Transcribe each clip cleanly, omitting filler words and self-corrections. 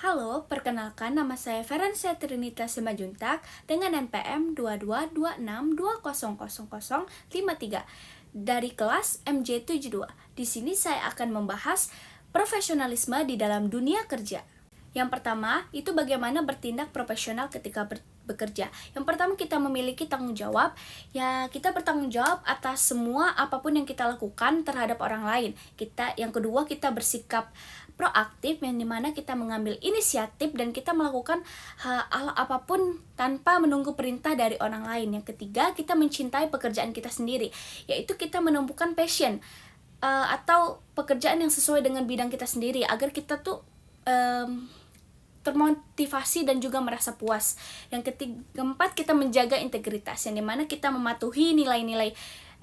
Halo, perkenalkan nama saya Ferencia Trinita Simajuntak dengan NPM 2226200053 dari kelas MJ72. Di sini saya akan membahas profesionalisme di dalam dunia kerja. Yang pertama, itu bagaimana bertindak profesional ketika bekerja. Yang pertama, kita memiliki tanggung jawab. Ya, kita bertanggung jawab atas semua apapun yang kita lakukan terhadap orang lain. Yang kedua, kita bersikap proaktif, yang dimana kita mengambil inisiatif dan kita melakukan hal apapun tanpa menunggu perintah dari orang lain. Yang ketiga, kita mencintai pekerjaan kita sendiri, yaitu kita menemukan passion atau pekerjaan yang sesuai dengan bidang kita sendiri agar kita tuh termotivasi dan juga merasa puas. Yang keempat, kita menjaga integritas, yang dimana kita mematuhi nilai-nilai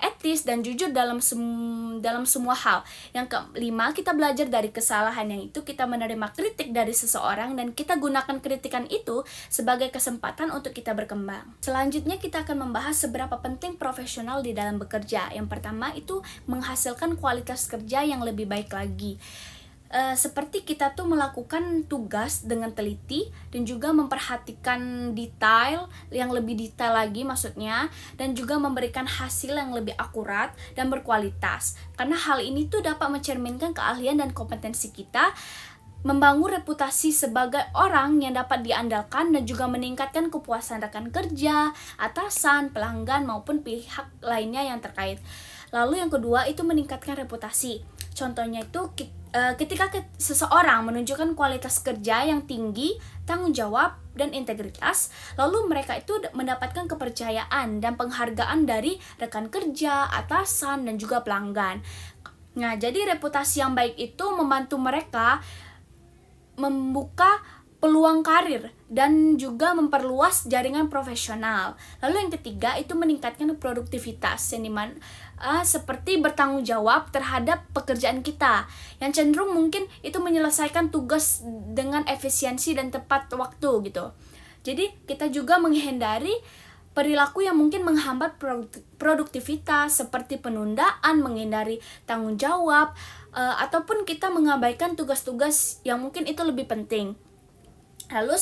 etis dan jujur dalam semua hal. Yang kelima, kita belajar dari kesalahan, yang itu kita menerima kritik dari seseorang dan kita gunakan kritikan itu sebagai kesempatan untuk kita berkembang. Selanjutnya, kita akan membahas seberapa penting profesional di dalam bekerja. Yang pertama, itu menghasilkan kualitas kerja yang lebih baik lagi. Seperti kita tuh melakukan tugas dengan teliti dan juga memperhatikan detail yang lebih detail lagi maksudnya, dan juga memberikan hasil yang lebih akurat dan berkualitas. Karena hal ini tuh dapat mencerminkan keahlian dan kompetensi kita, membangun reputasi sebagai orang yang dapat diandalkan, dan juga meningkatkan kepuasan rekan kerja, atasan, pelanggan maupun pihak lainnya yang terkait. Lalu yang kedua, itu meningkatkan reputasi. Contohnya itu ketika seseorang menunjukkan kualitas kerja yang tinggi, tanggung jawab, dan integritas, lalu mereka itu mendapatkan kepercayaan dan penghargaan dari rekan kerja, atasan, dan juga pelanggan. Nah, jadi reputasi yang baik itu membantu mereka membuka peluang karir dan juga memperluas jaringan profesional. Lalu yang ketiga, itu meningkatkan produktivitas, yang dimana seperti bertanggung jawab terhadap pekerjaan kita, yang cenderung mungkin itu menyelesaikan tugas dengan efisiensi dan tepat waktu gitu. Jadi kita juga menghindari perilaku yang mungkin menghambat produktivitas seperti penundaan, menghindari tanggung jawab, ataupun kita mengabaikan tugas-tugas yang mungkin itu lebih penting. Lalu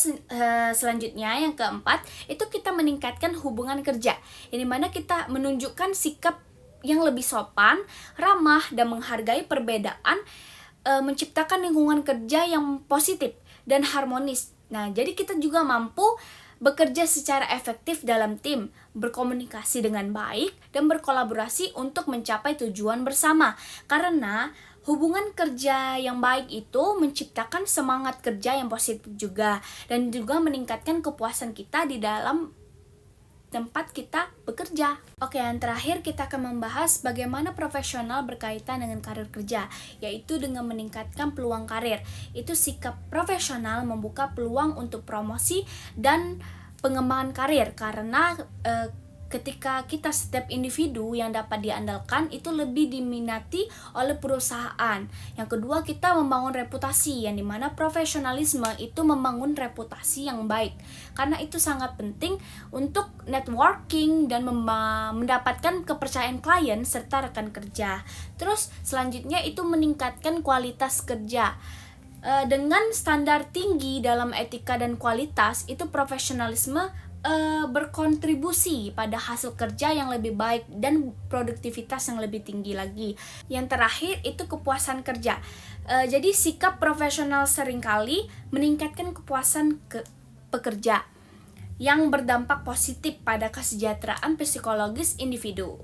selanjutnya yang keempat, itu kita meningkatkan hubungan kerja, yang dimana kita menunjukkan sikap yang lebih sopan, ramah, dan menghargai perbedaan, menciptakan lingkungan kerja yang positif dan harmonis. Nah, jadi kita juga mampu bekerja secara efektif dalam tim, berkomunikasi dengan baik, dan berkolaborasi untuk mencapai tujuan bersama. Karena hubungan kerja yang baik itu menciptakan semangat kerja yang positif juga, dan juga meningkatkan kepuasan kita di dalam tempat kita bekerja. Oke, yang terakhir kita akan membahas bagaimana profesional berkaitan dengan karir kerja, yaitu dengan meningkatkan peluang karir. Itu sikap profesional membuka peluang untuk promosi dan pengembangan karir, karena ketika kita setiap individu yang dapat diandalkan itu lebih diminati oleh perusahaan. Yang kedua, kita membangun reputasi, yang dimana profesionalisme itu membangun reputasi yang baik, karena itu sangat penting untuk networking dan mendapatkan kepercayaan klien serta rekan kerja. Terus selanjutnya itu meningkatkan kualitas kerja. Dengan standar tinggi dalam etika dan kualitas, itu profesionalisme berkontribusi pada hasil kerja yang lebih baik dan produktivitas yang lebih tinggi lagi. Yang terakhir itu kepuasan kerja. Jadi sikap profesional seringkali meningkatkan kepuasan pekerja yang berdampak positif pada kesejahteraan psikologis individu.